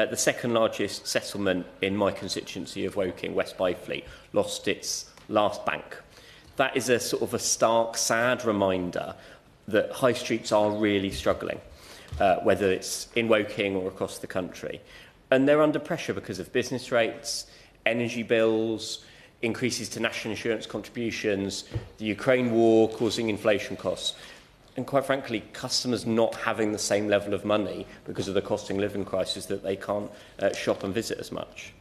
The second largest settlement in my constituency of Woking, West Byfleet, lost its last bank. That is a sort of a stark, sad reminder that high streets are really struggling, whether it's in Woking or across the country. And they're under pressure because of business rates, energy bills, increases to national insurance contributions, the Ukraine war causing inflation costs, and quite frankly, customers not having the same level of money because of the cost of living crisis that they can't shop and visit as much.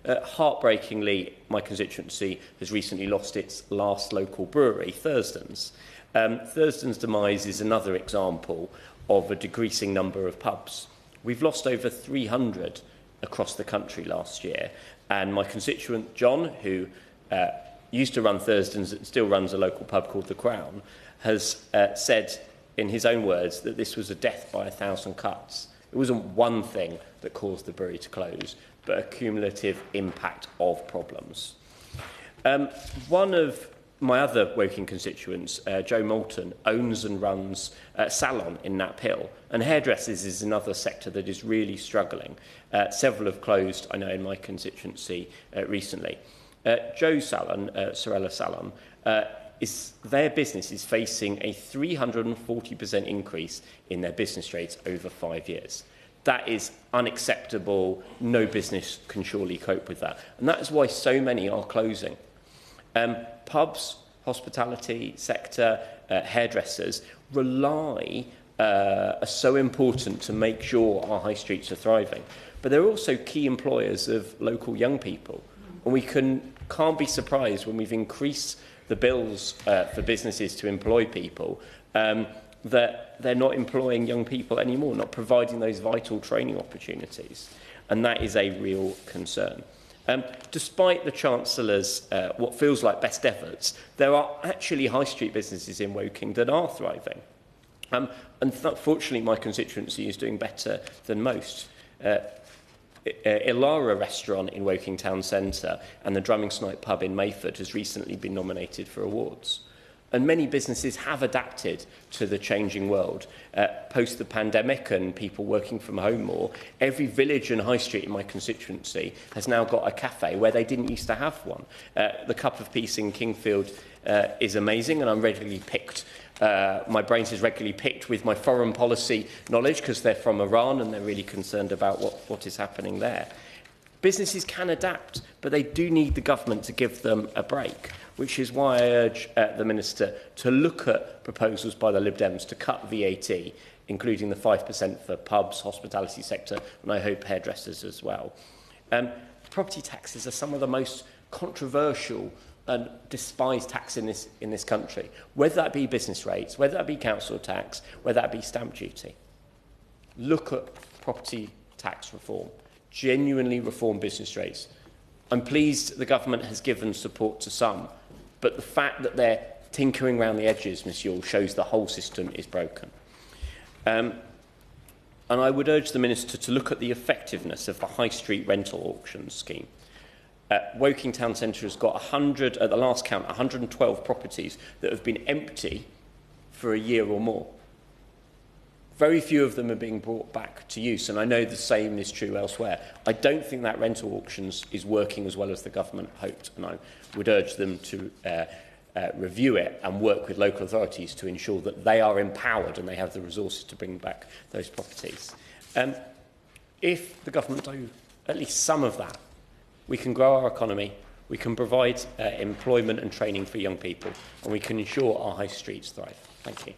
Heartbreakingly, my constituency has recently lost its last local brewery, Thurston's. Thurston's demise is another example of a decreasing number of pubs. We've lost over 300 across the country last year, and my constituent John, who used to run Thurston's and still runs a local pub called The Crown, has said in his own words that this was a death by 1,000 cuts. It wasn't one thing that caused the brewery to close, but a cumulative impact of problems. One of my other Woking constituents, Joe Moulton, owns and runs a salon in Knapp Hill, and hairdressers is another sector that is really struggling. Several have closed, I know, in my constituency recently. Joe's salon, Sorella Salon, their business is facing a 340% increase in their business rates over 5 years. That is unacceptable. No business can surely cope with that. And that is why so many are closing. Pubs, hospitality sector, hairdressers are so important to make sure our high streets are thriving. But they're also key employers of local young people. And we can't be surprised when we've increased the bills for businesses to employ people, that they're not employing young people anymore, not providing those vital training opportunities. And that is a real concern. Despite the Chancellor's what feels like best efforts, there are actually high street businesses in Woking that are thriving. And fortunately, my constituency is doing better than most. Ilara restaurant in Woking Town Centre and the Drumming Snipe pub in Mayford has recently been nominated for awards. And many businesses have adapted to the changing world. Post the pandemic and people working from home more, every village and high street in my constituency has now got a cafe where they didn't used to have one. The Cup of Peace in Kingfield is amazing, and I'm regularly picked. My brains is regularly picked with my foreign policy knowledge because they're from Iran and they're really concerned about what is happening there. Businesses can adapt, but they do need the government to give them a break, which is why I urge the Minister to look at proposals by the Lib Dems to cut VAT, including the 5% for pubs, hospitality sector, and I hope hairdressers as well. Property taxes are some of the most controversial and despised tax in this country, whether that be business rates, whether that be council tax, whether that be stamp duty. Look at property tax reform, genuinely reform business rates. I'm pleased the government has given support to some, but the fact that they're tinkering around the edges, Ms Yule, shows the whole system is broken. And I would urge the Minister to look at the effectiveness of the High Street rental auction scheme. Woking Town Centre has got 100, at the last count, 112 properties that have been empty for a year or more. Very few of them are being brought back to use, and I know the same is true elsewhere. I don't think that rental auctions is working as well as the government hoped, and I would urge them to review it and work with local authorities to ensure that they are empowered and they have the resources to bring back those properties. If the government do at least some of that, we can grow our economy, we can provide employment and training for young people, and we can ensure our high streets thrive. Thank you.